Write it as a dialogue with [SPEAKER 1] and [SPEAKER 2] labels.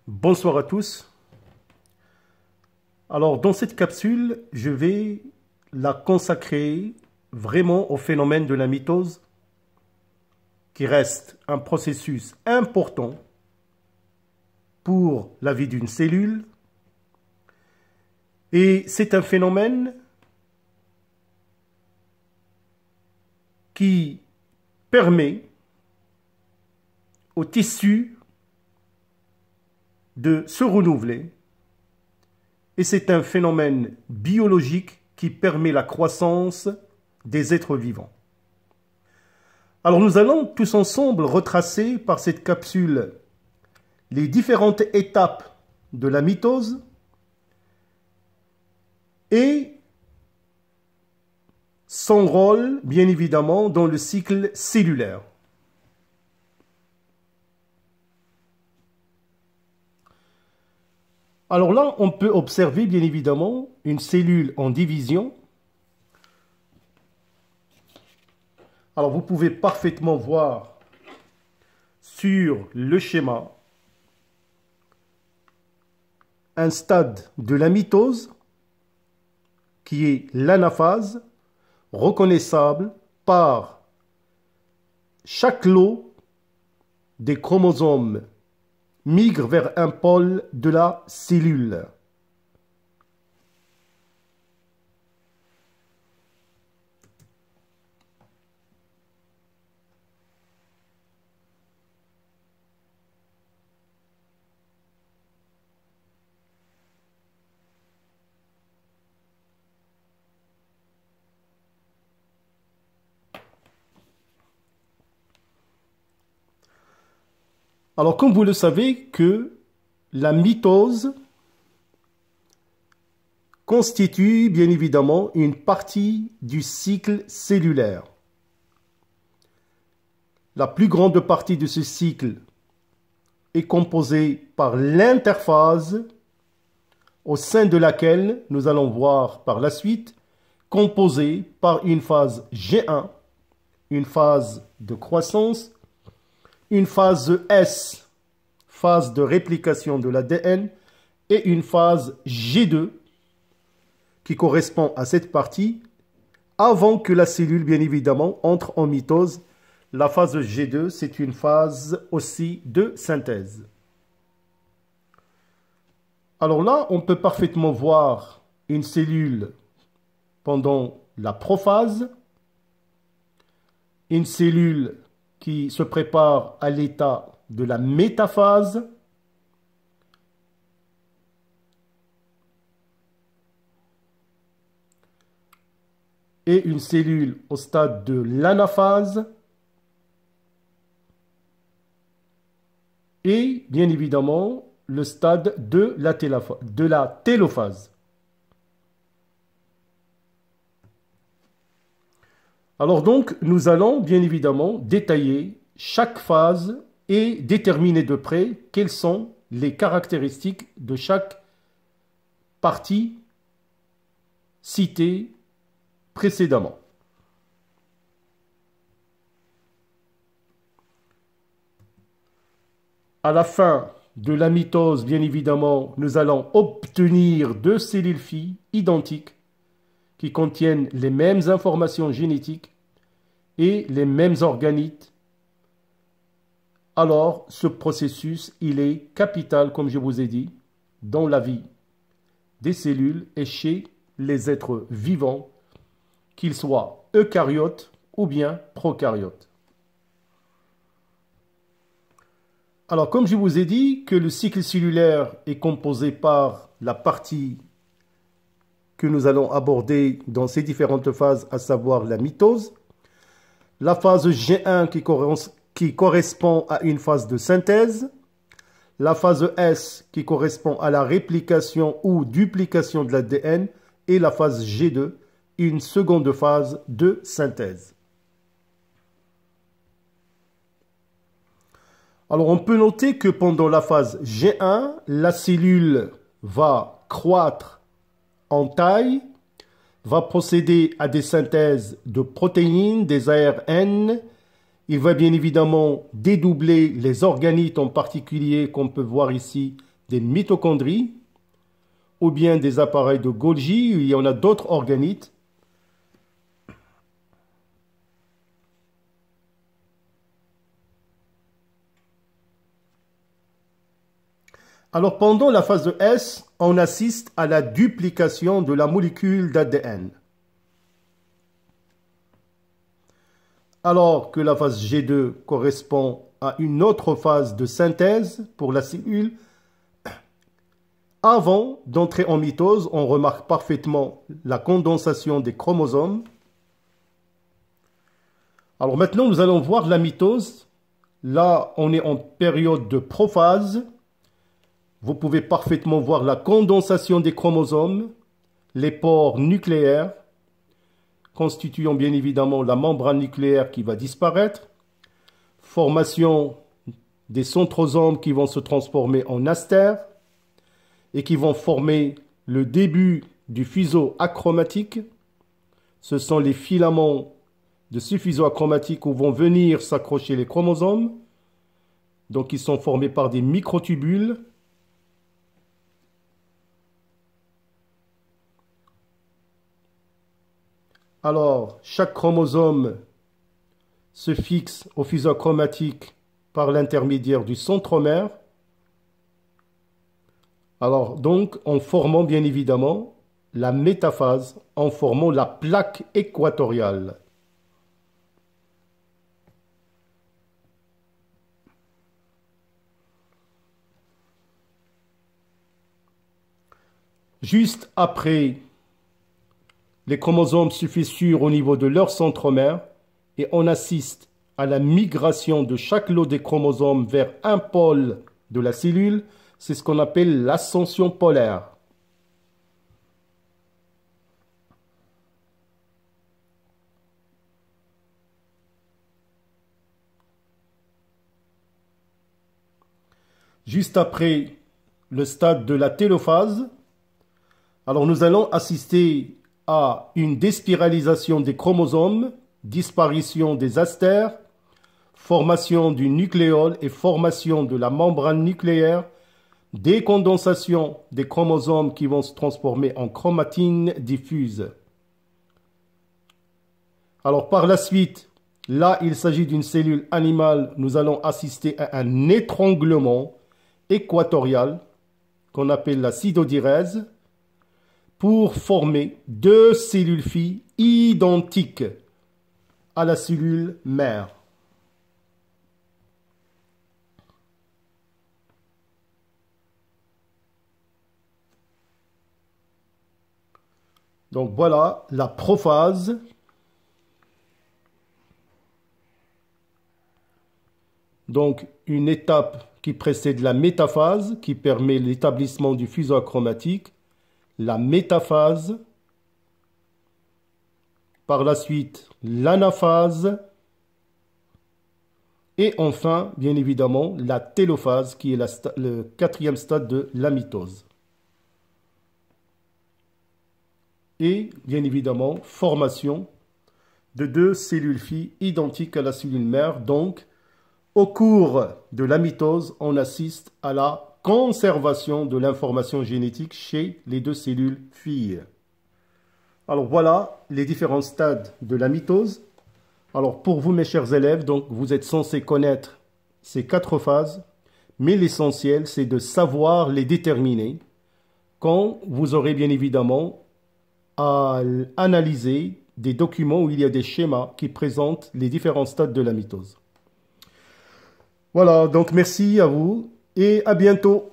[SPEAKER 1] Bonsoir à tous. Alors, dans cette capsule, je vais la consacrer vraiment au phénomène de la mitose, qui reste un processus important pour la vie d'une cellule. Et c'est un phénomène qui permet au tissu de se renouveler, et c'est un phénomène biologique qui permet la croissance des êtres vivants. Alors nous allons tous ensemble retracer par cette capsule les différentes étapes de la mitose et son rôle, bien évidemment, dans le cycle cellulaire. Alors là, on peut observer, bien évidemment, une cellule en division. Alors, vous pouvez parfaitement voir sur le schéma un stade de la mitose qui est l'anaphase, reconnaissable par chaque lot des chromosomes migre vers un pôle de la cellule. Alors, comme vous le savez, que la mitose constitue bien évidemment une partie du cycle cellulaire. La plus grande partie de ce cycle est composée par l'interphase, au sein de laquelle nous allons voir par la suite, composée par une phase G1, une phase de croissance, une phase S, phase de réplication de l'ADN, et une phase G2, qui correspond à cette partie, avant que la cellule, bien évidemment, entre en mitose. La phase G2, c'est une phase aussi de synthèse. Alors là, on peut parfaitement voir une cellule pendant la prophase, une cellule qui se prépare à l'état de la métaphase, et une cellule au stade de l'anaphase, et bien évidemment le stade de la télophase. Alors donc, nous allons bien évidemment détailler chaque phase et déterminer de près quelles sont les caractéristiques de chaque partie citée précédemment. À la fin de la mitose, bien évidemment, nous allons obtenir deux cellules filles identiques qui contiennent les mêmes informations génétiques et les mêmes organites. Alors, ce processus, il est capital, comme je vous ai dit, dans la vie des cellules et chez les êtres vivants, qu'ils soient eucaryotes ou bien procaryotes. Alors, comme je vous ai dit que le cycle cellulaire est composé par la partie que nous allons aborder dans ces différentes phases, à savoir la mitose, la phase G1 qui correspond à une phase de synthèse, la phase S qui correspond à la réplication ou duplication de l'ADN, et la phase G2, une seconde phase de synthèse. Alors on peut noter que pendant la phase G1, la cellule va croître en taille, va procéder à des synthèses de protéines, des ARN. Il va bien évidemment dédoubler les organites en particulier qu'on peut voir ici des mitochondries ou bien des appareils de Golgi. Il y en a d'autres organites. Alors pendant la phase de S, on assiste à la duplication de la molécule d'ADN. Alors que la phase G2 correspond à une autre phase de synthèse pour la cellule, avant d'entrer en mitose, on remarque parfaitement la condensation des chromosomes. Alors maintenant, nous allons voir la mitose. Là, on est en période de prophase. Vous pouvez parfaitement voir la condensation des chromosomes, les pores nucléaires, constituant bien évidemment la membrane nucléaire qui va disparaître, formation des centrosomes qui vont se transformer en astères et qui vont former le début du fuseau achromatique. Ce sont les filaments de ce fuseau achromatique où vont venir s'accrocher les chromosomes. Donc ils sont formés par des microtubules. Alors, chaque chromosome se fixe au fuseau achromatique par l'intermédiaire du centromère. Alors, donc, en formant bien évidemment la métaphase, en formant la plaque équatoriale. Juste après, les chromosomes se fissurent au niveau de leur centromère et on assiste à la migration de chaque lot des chromosomes vers un pôle de la cellule. C'est ce qu'on appelle l'ascension polaire. Juste après le stade de la télophase, alors nous allons assister à une déspiralisation des chromosomes, disparition des astères, formation du nucléole et formation de la membrane nucléaire, décondensation des chromosomes qui vont se transformer en chromatine diffuse. Alors par la suite, là il s'agit d'une cellule animale, nous allons assister à un étranglement équatorial qu'on appelle la sidodyrèse, pour former deux cellules filles identiques à la cellule mère. Donc voilà la prophase. Donc une étape qui précède la métaphase, qui permet l'établissement du fuseau achromatique. La métaphase, par la suite l'anaphase et enfin, bien évidemment, la télophase qui est le quatrième stade de la mitose. Et bien évidemment, formation de deux cellules filles identiques à la cellule mère. Donc, au cours de la mitose, on assiste à la conservation de l'information génétique chez les deux cellules filles. Alors voilà les différents stades de la mitose. Alors pour vous mes chers élèves, donc vous êtes censés connaître ces 4 phases, mais l'essentiel c'est de savoir les déterminer quand vous aurez bien évidemment à analyser des documents où il y a des schémas qui présentent les différents stades de la mitose. Voilà, donc merci à vous et à bientôt.